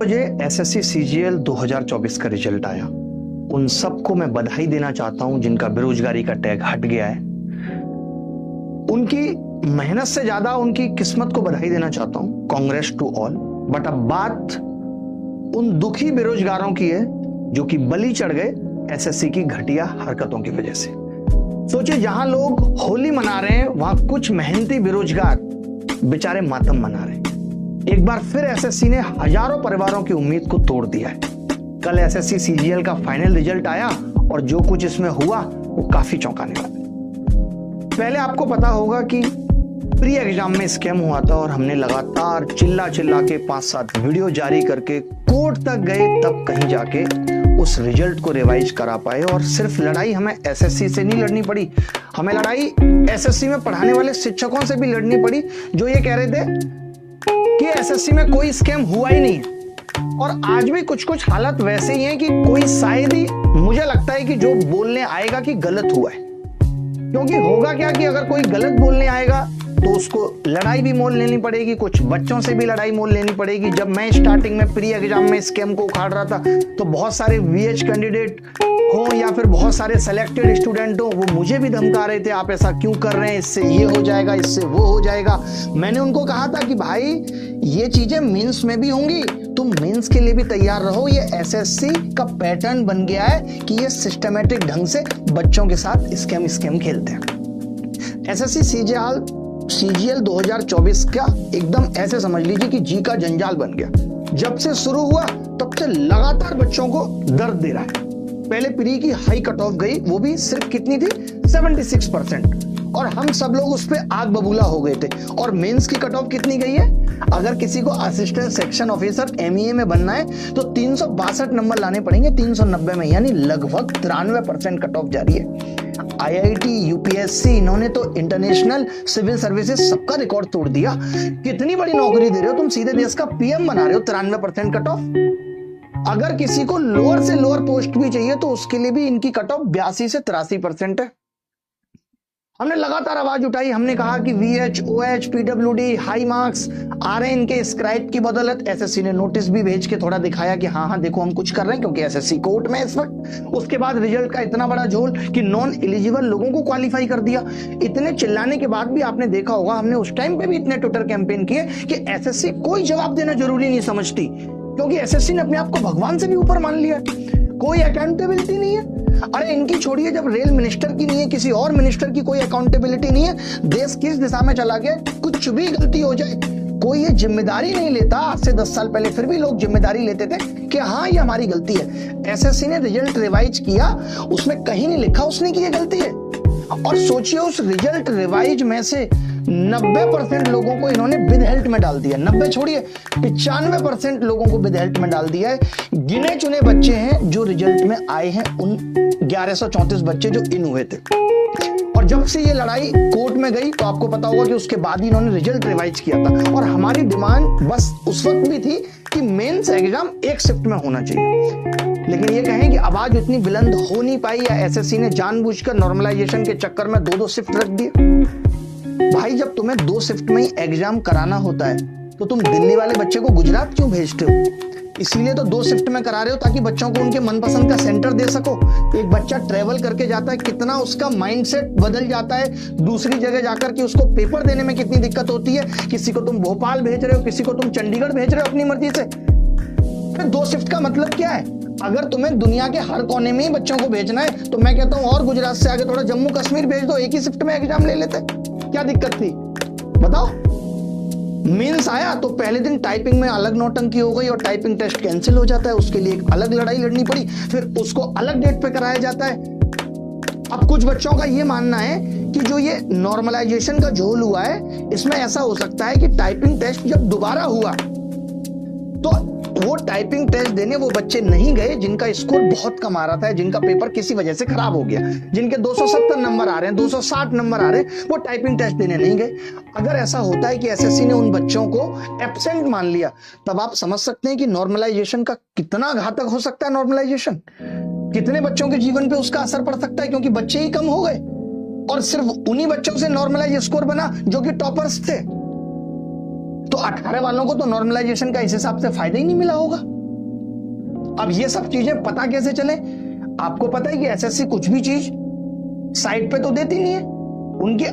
मुझे SSC CGL 2024 का result आया। उन सबको मैं बधाई देना चाहता हूं जिनका बेरोजगारी का टैग हट गया है। उनकी मेहनत से ज्यादा उनकी किस्मत को बधाई देना चाहता हूं। Congress to all. बट अब बात उन दुखी बेरोजगारों की है जो कि बलि चढ़ गए एसएससी की घटिया हरकतों की वजह से। सोचिए, जहां लोग होली मना रहे हैं वहां कुछ मेहनती बेरोजगार बेचारे मातम मना रहे हैं। एक बार फिर एसएससी ने हजारों परिवारों की उम्मीद को तोड़ दिया है। कल एसएससी सीजीएल का फाइनल रिजल्ट आया और जो कुछ इसमें हुआ वो काफी चौंकाने वाला है। पहले आपको पता होगा कि प्री एग्जाम में स्कैम हुआ था और हमने लगातार चिल्ला के 5-7 वीडियो जारी करके कोर्ट तक गए, तब कहीं जाके उस रिजल्ट को रिवाइज करा पाए। और सिर्फ लड़ाई हमें एसएससी से नहीं लड़नी पड़ी, हमें लड़ाई एसएससी में पढ़ाने वाले शिक्षकों से भी लड़नी पड़ी, जो ये कह रहे थे कि एसएससी में कोई स्कैम हुआ ही नहीं है। और आज भी कुछ हालत वैसे ही है कि कोई शायद ही, मुझे लगता है कि जो बोलने आएगा कि गलत हुआ है। क्योंकि होगा क्या कि अगर कोई गलत बोलने आएगा तो उसको लड़ाई भी मोल लेनी पड़ेगी, कुछ बच्चों से भी लड़ाई मोल लेनी पड़ेगी। जब मैं स्टार्टिंग में प्री एग्जाम में स्कैम को उखाड़ रहा था तो बहुत सारे वीएच कैंडिडेट हो या फिर बहुत सारे सेलेक्टेड स्टूडेंट हो, वो मुझे भी धमका रहे थे, आप ऐसा क्यों कर रहे हैं, इससे ये हो जाएगा, इससे वो हो जाएगा। मैंने उनको कहा था कि भाई ये चीजें मेंस में भी होंगी, तुम मेंस के लिए भी तैयार रहो। ये एसएससी का पैटर्न बन गया है कि ये सिस्टमेटिक ढंग से बच्चों के साथ स्कैम खेलते हैं। एसएससी सीजीएल 2024 का एकदम ऐसे समझ लीजिए कि जी का जंजाल बन गया। जब से शुरू हुआ तब से लगातार बच्चों को दर्द दे रहा है। पहले प्री की हाई कट ऑफ गई, वो भी सिर्फ कितनी थी, 76%, और हम सब लोग उस पर आग बबूला हो गए थे। और मेंस की कट ऑफ कितनी गई है, अगर किसी को असिस्टेंट सेक्शन ऑफिसर एमईए में बनना है तो 362 नंबर लाने पड़ेंगे 390 में, यानी लगभग 93% कट ऑफ जा रही है। आईआईटी, यूपीएससी, इन्होंने तो इंटरनेशनल सिविल सर्विसेज सबका रिकॉर्ड तोड़ दिया। कितनी बड़ी नौकरी दे रहे हो तुम, सीधे देश का पीएम बना रहे हो, 93% कट ऑफ। अगर किसी को लोअर से लोअर पोस्ट भी चाहिए तो उसके लिए भी इनकी कट ऑफ 82 से 83% है। हमने लगातार आवाज उठाई, हमने कहा कि VH, OH, PWD high marks आ रहे हैं इनके स्क्राइब की बदौलत। एसएससी ने नोटिस भी भेज के थोड़ा दिखाया कि हाँ देखो हम कुछ कर रहे हैं, क्योंकि एसएससी कोर्ट में इस वक्त। उसके बाद रिजल्ट का इतना बड़ा झोल कि नॉन एलिजिबल लोगों को क्वालिफाई कर दिया। इतने चिल्लाने के बाद भी आपने देखा होगा, हमने उस टाइम पे भी इतने ट्विटर कैंपेन किए कि एसएससी कोई जवाब देना जरूरी नहीं समझती, क्योंकि एसएससी ने अपने आप को भगवान से भी ऊपर मान लिया, कोई अकाउंटेबिलिटी नहीं है। अरे इनकी छोड़िए, जब रेल मिनिस्टर की नहीं है, किसी और मिनिस्टर की कोई अकाउंटेबिलिटी नहीं है, देश किस दिशा में चला गया, कुछ भी गलती हो जाए कोई ये जिम्मेदारी नहीं लेता। आज से 10 साल पहले फिर भी लोग जिम्मेदारी लेते थे कि हाँ ये हमारी गलती है। एसएससी ने रिजल्ट रिवाइज किया, उसमें कहीं नहीं लिखा उसने कि ये गलती है। और सोचिए, उस रिजल्ट रिवाइज में से 90% लोगों को इन्होंने विद हेल्थ में डाल दिया। 90 छोड़िए, 95% लोगों को विद हेल्थ में डाल दिया है। गिने चुने बच्चे हैं जो रिजल्ट में आए हैं, उन 1134 बच्चे जो इन हुए थे। और जब से ये लड़ाई कोर्ट में गई तो आपको पता होगा कि उसके बाद ही इन्होंने रिजल्ट रिवाइज किया था। और हमारी डिमांड बस उस वक्त भी थी कि मेंस एग्जाम एक शिफ्ट में होना चाहिए। लेकिन ये कहें कि आवाज उतनी बुलंद हो नहीं पाई, या एसएससी ने जानबूझकर नॉर्मलाइजेशन के चक्कर में 2-2 शिफ्ट रख दिए। भाई जब तुम्हें 2 शिफ्ट में ही एग्जाम कराना होता है तो तुम दिल्ली वाले बच्चे को गुजरात क्यों भेजते हो? इसीलिए तो 2 शिफ्ट में करा रहे हो, ताकि बच्चों को उनके मनपसंद का सेंटर दे सको। एक बच्चा ट्रेवल करके जाता है, कितना उसका माइंडसेट बदल जाता है दूसरी जगह जाकर के, उसको पेपर देने में कितनी दिक्कत होती है। किसी को तुम भोपाल भेज रहे हो, किसी को तुम चंडीगढ़ भेज रहे हो अपनी मर्जी से। फिर 2 शिफ्ट का मतलब क्या है? अगर तुम्हें दुनिया के हर कोने में ही बच्चों को भेजना है तो मैं कहता हूं और गुजरात से आगे थोड़ा जम्मू कश्मीर भेज दो, एक ही शिफ्ट में एग्जाम ले लेते, क्या दिक्कत थी बताओ? मेंस आया तो पहले दिन टाइपिंग में अलग नौटंकी हो गई और टाइपिंग टेस्ट कैंसिल हो जाता है, उसके लिए एक अलग लड़ाई लड़नी पड़ी, फिर उसको अलग डेट पे कराया जाता है। अब कुछ बच्चों का ये मानना है कि जो ये नॉर्मलाइजेशन का झोल हुआ है, इसमें ऐसा हो सकता है कि टाइपिंग टेस्ट जब दोबारा हुआ तो वो टाइपिंग टेस्ट देने वो बच्चे नहीं गए जिनका स्कोर बहुत कम आ रहा था, जिनका पेपर किसी वजह से खराब हो गया, जिनके 270 नंबर आ रहे हैं, 260 नंबर आ रहे हैं, वो टाइपिंग टेस्ट देने नहीं गए। अगर ऐसा होता है कि एसएससी ने उन बच्चों को एब्सेंट मान लिया, तब आप समझ सकते हैं कि नॉर्मलाइजेशन का कितना घातक हो सकता है। नॉर्मलाइजेशन कितने बच्चों के जीवन पे उसका असर पड़ सकता है, क्योंकि बच्चे ही कम हो गए और सिर्फ उन्हीं बच्चों से नॉर्मलाइज स्कोर बना जो कि टॉपर्स थे। तो 18 वालों को तो नॉर्मलाइजेशन का इस हिसाब से फायदा ही नहीं मिला होगा। अब ये सब चीजें पता कैसे चले? आपको पता है कि एसएससी कुछ भी चीज साइट पे तो देती नहीं है, उनकी